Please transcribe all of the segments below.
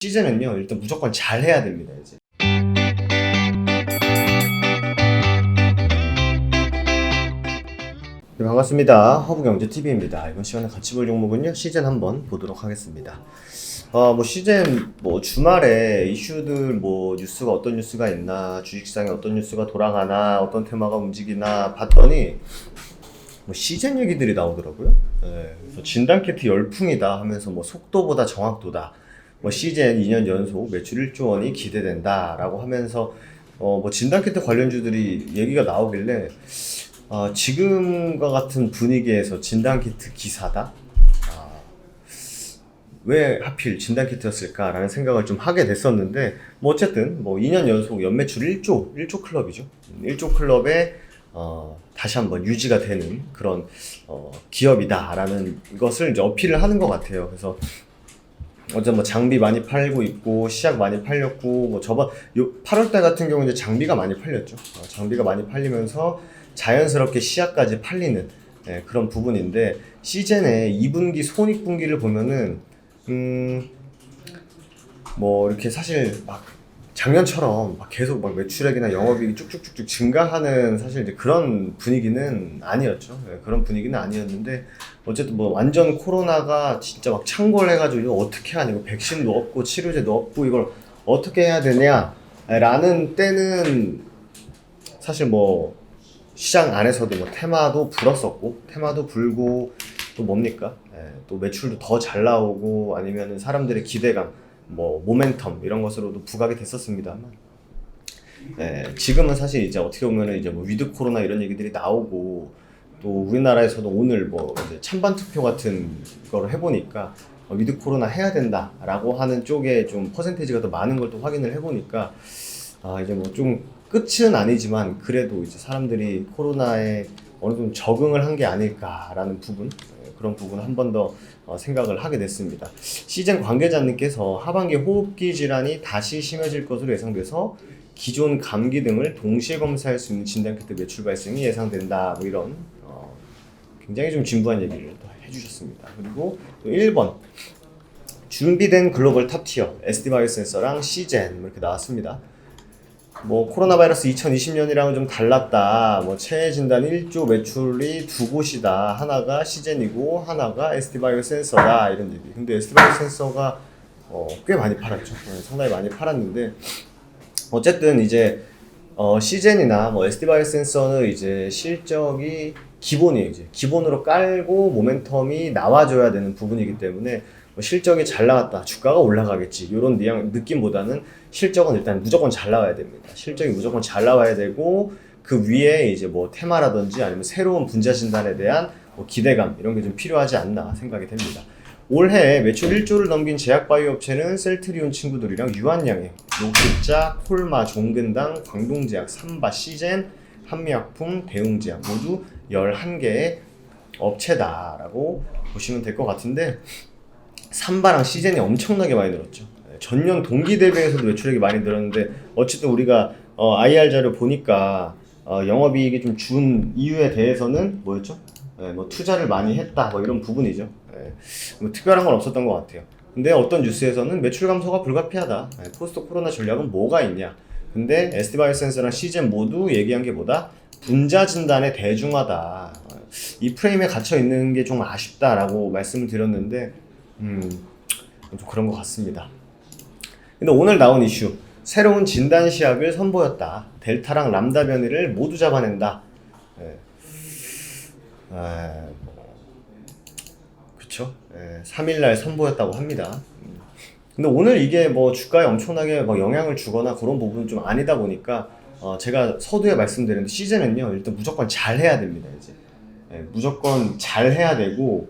시즌은요 일단 무조건 잘 해야 됩니다 이제. 네, 반갑습니다. 허브경제TV입니다. 이번 시간에 같이 볼 종목은요 시즌 한번 보도록 하겠습니다. 뭐 시즌 뭐 주말에 이슈들 뭐 뉴스가 어떤 뉴스가 있나, 주식시장에 어떤 뉴스가 돌아가나, 어떤 테마가 움직이나 봤더니 뭐 시즌 얘기들이 나오더라고요. 그래서 진단키트 열풍이다 하면서 뭐 속도보다 정확도다, 뭐 시즌 2년 연속 매출 1조 원이 기대된다 라고 하면서 뭐 진단키트 관련주들이 얘기가 나오길래 지금과 같은 분위기에서 진단키트 기사다? 왜 하필 진단키트였을까라는 생각을 좀 하게 됐었는데, 뭐 어쨌든 뭐 2년 연속 연매출 1조 클럽이죠. 1조 클럽에 다시 한번 유지가 되는 그런 기업이다라는 것을 이제 어필을 하는 것 같아요. 그래서 어제 뭐 장비 많이 팔고 있고 시약 많이 팔렸고, 뭐 저번 8월달 같은 경우 이제 장비가 많이 팔렸죠. 장비가 많이 팔리면서 자연스럽게 시약까지 팔리는 그런 부분인데, 시즌의 2분기 손익분기를 보면은 뭐 이렇게 사실 막 작년처럼 막 계속 막 매출액이나 영업이익이 쭉쭉쭉쭉 증가하는 사실 이제 그런 분위기는 아니었죠. 그런 분위기는 아니었는데, 어쨌든 뭐 완전 코로나가 진짜 막 창궐해가지고 이거 어떻게 하냐, 이거 백신도 없고 치료제도 없고 이걸 어떻게 해야 되냐라는 때는 사실 뭐 시장 안에서도 뭐 테마도 불었었고, 테마도 불고 또 뭡니까? 또 매출도 더 잘 나오고 아니면은 사람들의 기대감, 뭐 모멘텀 이런 것으로도 부각이 됐었습니다만, 지금은 사실 이제 어떻게 보면은 이제 뭐 위드 코로나 이런 얘기들이 나오고, 또 우리나라에서도 오늘 뭐 이제 찬반 투표 같은 거를 해보니까 위드 코로나 해야 된다라고 하는 쪽에 좀 퍼센테이지가 더 많은 걸 또 확인을 해보니까, 이제 뭐 좀 끝은 아니지만 그래도 이제 사람들이 코로나에 어느 정도 적응을 한 게 아닐까라는 부분, 그런 부분 한 번 더 생각을 하게 됐습니다. 시즌 관계자님께서 하반기 호흡기 질환이 다시 심해질 것으로 예상돼서 기존 감기 등을 동시에 검사할 수 있는 진단키트 매출 발생이 예상된다, 뭐 이런 굉장히 좀 진부한 얘기를 또 해주셨습니다. 그리고 또 1번 준비된 글로벌 탑티어 SD바이오센서랑 시젠 이렇게 나왔습니다. 뭐 코로나 바이러스 2020년이랑은 좀 달랐다. 뭐 최애 진단 1조 매출이 두 곳이다. 하나가 시젠이고 하나가 SD바이오센서다, 이런 얘기. 근데 SD바이오센서가 꽤 많이 팔았죠. 상당히 많이 팔았는데, 어쨌든 이제 시젠이나 뭐 SD바이오센서는 이제 실적이 기본이에요. 이제 기본으로 깔고 모멘텀이 나와줘야 되는 부분이기 때문에 뭐 실적이 잘 나왔다, 주가가 올라가겠지, 이런 느낌보다는 실적은 일단 무조건 잘 나와야 됩니다. 실적이 무조건 잘 나와야 되고, 그 위에 이제 뭐 테마라든지 아니면 새로운 분자 진단에 대한 뭐 기대감, 이런 게 좀 필요하지 않나 생각이 됩니다. 올해 매출 1조를 넘긴 제약바이오 업체는 셀트리온 친구들이랑 유한양행, 녹십자, 콜마, 종근당, 광동제약, 삼바, 시젠, 한미약품, 대웅제약 모두 11개의 업체다라고 보시면 될 것 같은데, 삼바랑 시젠이 엄청나게 많이 늘었죠. 전년 동기 대비해서도 매출액이 많이 늘었는데, 어쨌든 우리가 IR 자료 보니까 영업이익이 좀 준 이유에 대해서는 뭐였죠? 뭐 투자를 많이 했다, 뭐 이런 부분이죠. 뭐 특별한 건 없었던 것 같아요. 근데 어떤 뉴스에서는 매출 감소가 불가피하다, 포스트 코로나 전략은 뭐가 있냐. 근데 SD바이오센서랑 시젠 모두 얘기한 게 뭐다? 분자 진단의 대중화다. 이 프레임에 갇혀 있는 게 좀 아쉽다라고 말씀을 드렸는데, 좀 그런 것 같습니다. 근데 오늘 나온 이슈, 새로운 진단 시약을 선보였다. 델타랑 람다 변이를 모두 잡아낸다. 그쵸? 3일날 선보였다고 합니다. 근데 오늘 이게 뭐 주가에 엄청나게 막 영향을 주거나 그런 부분은 좀 아니다 보니까, 제가 서두에 말씀드렸는데, 시즌은요 일단 무조건 잘 해야 됩니다. 이제 무조건 잘 해야 되고,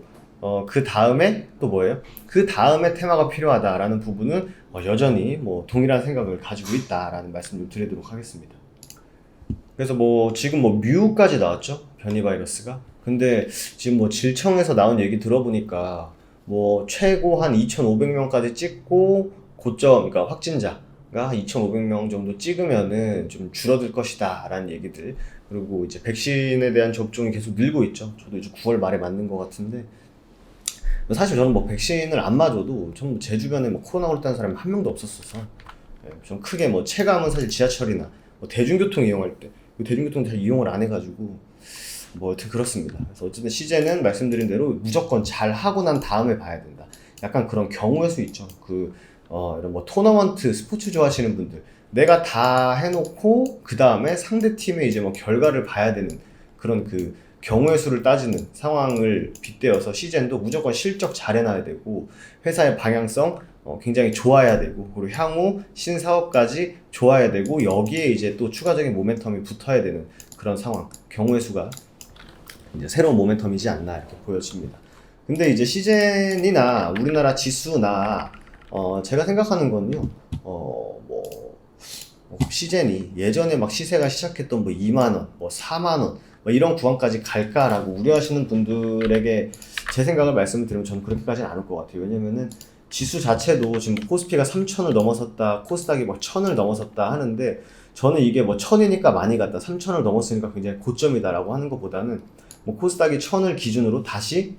그 다음에 또 뭐예요? 그 다음에 테마가 필요하다라는 부분은 여전히 뭐 동일한 생각을 가지고 있다라는 말씀 좀 드리도록 하겠습니다. 그래서 뭐 지금 뭐 뮤까지 나왔죠, 변이 바이러스가. 근데 지금 뭐 질청에서 나온 얘기 들어보니까 뭐 최고 한 2,500명까지 찍고, 고점, 그러니까 확진자가 2,500명 정도 찍으면은 좀 줄어들 것이다 라는 얘기들. 그리고 이제 백신에 대한 접종이 계속 늘고 있죠. 저도 이제 9월 말에 맞는 것 같은데, 사실 저는 뭐 백신을 안 맞아도 전 제 주변에 뭐 코로나 걸렸다는 사람이 한 명도 없었어서 좀 크게 뭐 체감은 사실 지하철이나 뭐 대중교통 이용할 때 대중교통 잘 이용을 안 해가지고 뭐 여튼 그렇습니다. 그래서 어쨌든 시제는 말씀드린 대로 무조건 잘 하고 난 다음에 봐야 된다. 약간 그런 경우의 수 있죠. 이런 뭐 토너먼트 스포츠 좋아하시는 분들 내가 다 해놓고 그 다음에 상대 팀의 이제 뭐 결과를 봐야 되는 그런 경우의 수를 따지는 상황을 빗대어서 시즌도 무조건 실적 잘 해놔야 되고 회사의 방향성 굉장히 좋아야 되고 그리고 향후 신사업까지 좋아야 되고 여기에 이제 또 추가적인 모멘텀이 붙어야 되는 그런 상황 경우의 수가 이제 새로운 모멘텀이지 않나 이렇게 보여집니다. 근데 이제 시즌이나 우리나라 지수나 제가 생각하는 건요 시즌이 예전에 막 시세가 시작했던 뭐 2만원, 뭐 4만원 뭐 이런 구간까지 갈까라고 우려하시는 분들에게 제 생각을 말씀드리면 저는 그렇게까지는 않을 것 같아요. 왜냐면은 지수 자체도 지금 코스피가 3천을 넘어섰다, 코스닥이 막 1,000을 넘어섰다 하는데 저는 이게 뭐 1,000이니까 많이 갔다, 3천을 넘었으니까 굉장히 고점이다라고 하는 것보다는 뭐 코스닥이 1,000을 기준으로 다시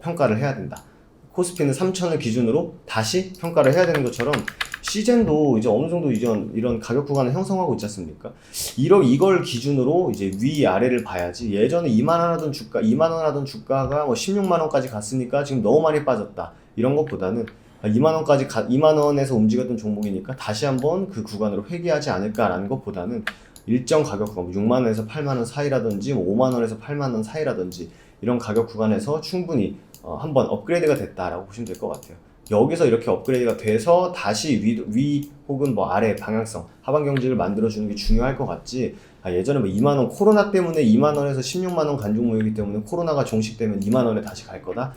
평가를 해야 된다. 코스피는 3천을 기준으로 다시 평가를 해야 되는 것처럼 시젠도 이제 어느 정도 이런 가격 구간을 형성하고 있지 않습니까? 이걸 기준으로 이제 위아래를 봐야지 예전에 2만 원 하던 주가가 뭐 16만 원까지 갔으니까 지금 너무 많이 빠졌다. 이런 것보다는 2만 원에서 움직였던 종목이니까 다시 한번 그 구간으로 회귀하지 않을까라는 것보다는 일정 가격 구간 6만 원에서 8만 원 사이라든지 뭐 5만 원에서 8만 원 사이라든지 이런 가격 구간에서 충분히 한번 업그레이드가 됐다라고 보시면 될 것 같아요. 여기서 이렇게 업그레이드가 돼서 다시 위 혹은 뭐 아래 방향성 하방 경직을 만들어주는 게 중요할 것 같지. 예전에 뭐 2만 원 코로나 때문에 2만 원에서 16만 원 간 종목이기 때문에 코로나가 종식되면 2만 원에 다시 갈 거다.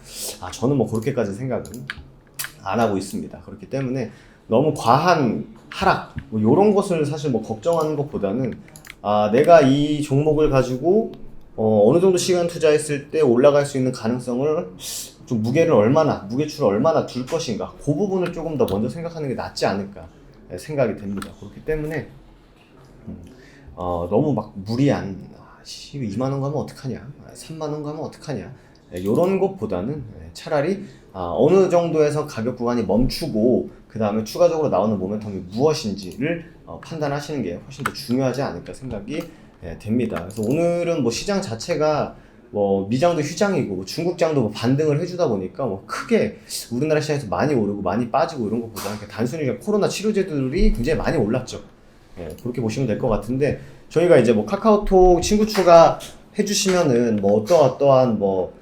저는 뭐 그렇게까지 생각은 안 하고 있습니다. 그렇기 때문에 너무 과한 하락 뭐 이런 것을 사실 뭐 걱정하는 것보다는 내가 이 종목을 가지고 어느 정도 시간 투자했을 때 올라갈 수 있는 가능성을 좀 무게추를 얼마나 둘 것인가 그 부분을 조금 더 먼저 생각하는 게 낫지 않을까 생각이 됩니다. 그렇기 때문에 너무 막 무리한 2만 원 가면 어떡하냐 3만 원 가면 어떡하냐 이런 것보다는 차라리 어느 정도에서 가격 구간이 멈추고 그 다음에 추가적으로 나오는 모멘텀이 무엇인지를 판단하시는 게 훨씬 더 중요하지 않을까 생각이 됩니다. 그래서 오늘은 뭐 시장 자체가 뭐 미장도 휴장이고 뭐 중국장도 뭐 반등을 해주다 보니까 뭐 크게 우리나라 시장에서 많이 오르고 많이 빠지고 이런 것보다 단순히 그냥 코로나 치료제들이 굉장히 많이 올랐죠. 그렇게 보시면 될 것 같은데 저희가 이제 뭐 카카오톡 친구 추가 해주시면은 뭐 어떠한 뭐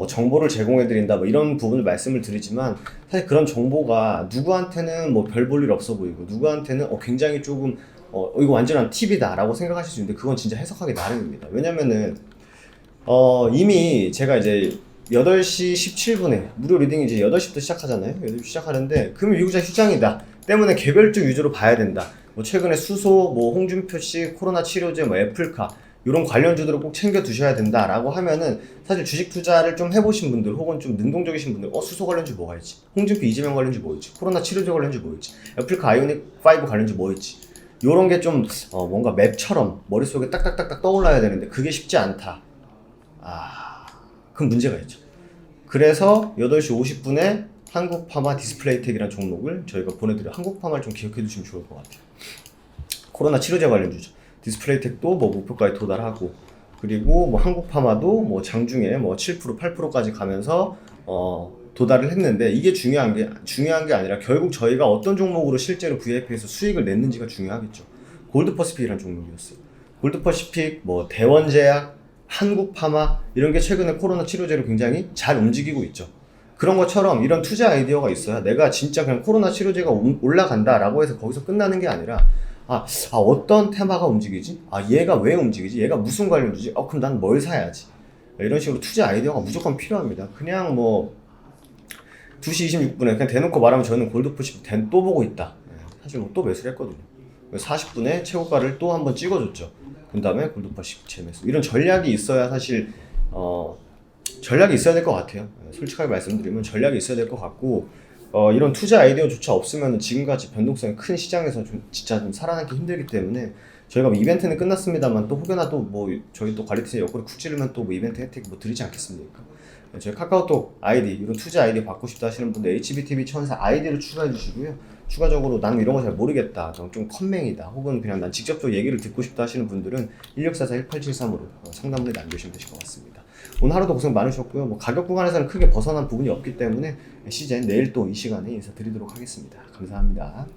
정보를 제공해드린다 뭐 이런 부분을 말씀을 드리지만 사실 그런 정보가 누구한테는 뭐 별 볼 일 없어 보이고 누구한테는 굉장히 조금 이거 완전한 팁이다 라고 생각하실 수 있는데 그건 진짜 해석하기 나름입니다. 왜냐면은 이미 제가 이제 8시 17분에 무료 리딩이 이제 8시부터 시작하잖아요. 8시 시작하는데 그러면 미국장 휴장이다 때문에 개별주 위주로 봐야 된다. 뭐 최근에 수소, 뭐 홍준표씨, 코로나 치료제, 뭐 애플카 이런 관련주들을 꼭 챙겨 두셔야 된다라고 하면은 사실 주식 투자를 좀 해보신 분들 혹은 좀 능동적이신 분들 수소 관련주 뭐가 있지? 홍준표 이재명 관련주 뭐 있지? 코로나 치료제 관련주 뭐 있지? 애플카 아이오닉5 관련주 뭐 있지? 요런 게 좀 뭔가 맵처럼 머릿속에 딱딱딱딱 떠올라야 되는데 그게 쉽지 않다. 그럼 문제가 있죠. 그래서 8시 50분에 한국파마 디스플레이텍이라는 종목을 저희가 보내드려요. 한국파마를 좀 기억해 두시면 좋을 것 같아요. 코로나 치료제 관련주죠. 디스플레이텍도 뭐 목표가에 도달하고 그리고 뭐 한국파마도 뭐 장중에 뭐 7% 8%까지 가면서 도달을 했는데 이게 중요한 게 아니라 결국 저희가 어떤 종목으로 실제로 VIP에서 수익을 냈는지가 중요하겠죠. 골드퍼시픽이라는 종목이었어요. 골드퍼시픽, 뭐 대원제약, 한국파마 이런 게 최근에 코로나 치료제로 굉장히 잘 움직이고 있죠. 그런 것처럼 이런 투자 아이디어가 있어야 내가 진짜 그냥 코로나 치료제가 올라간다라고 해서 거기서 끝나는 게 아니라 어떤 테마가 움직이지? 얘가 왜 움직이지? 얘가 무슨 관련주지? 그럼 난 뭘 사야지? 이런 식으로 투자 아이디어가 무조건 필요합니다. 그냥 뭐 2시 26분에 그냥 대놓고 말하면 저는 골드퍼시픽 또 보고 있다. 사실 뭐 또 매수를 했거든요. 40분에 최고가를 또 한번 찍어줬죠. 그 다음에 골드퍼시픽 재매수. 이런 전략이 있어야 사실 전략이 있어야 될 것 같아요. 솔직하게 말씀드리면 전략이 있어야 될 것 같고 이런 투자 아이디어조차 없으면 지금같이 변동성이 큰 시장에서 진짜 좀 살아남기 힘들기 때문에 저희가 뭐 이벤트는 끝났습니다만 또 혹여나 또 뭐 저희 또 관리팀의 옆구리 쿡 찌르면 또 뭐 이벤트 혜택 뭐 드리지 않겠습니까? 저희 카카오톡 아이디, 이런 투자 아이디 받고 싶다 하시는 분들 HBTV 천사 아이디를 추가해 주시고요. 추가적으로 나는 이런 거 잘 모르겠다, 좀 컴맹이다, 혹은 그냥 난 직접적으로 얘기를 듣고 싶다 하시는 분들은 1644-1873으로 상담문에 남겨주시면 되실 것 같습니다. 오늘 하루도 고생 많으셨고요. 뭐 가격 구간에서는 크게 벗어난 부분이 없기 때문에 시즌 내일 또 이 시간에 인사드리도록 하겠습니다. 감사합니다.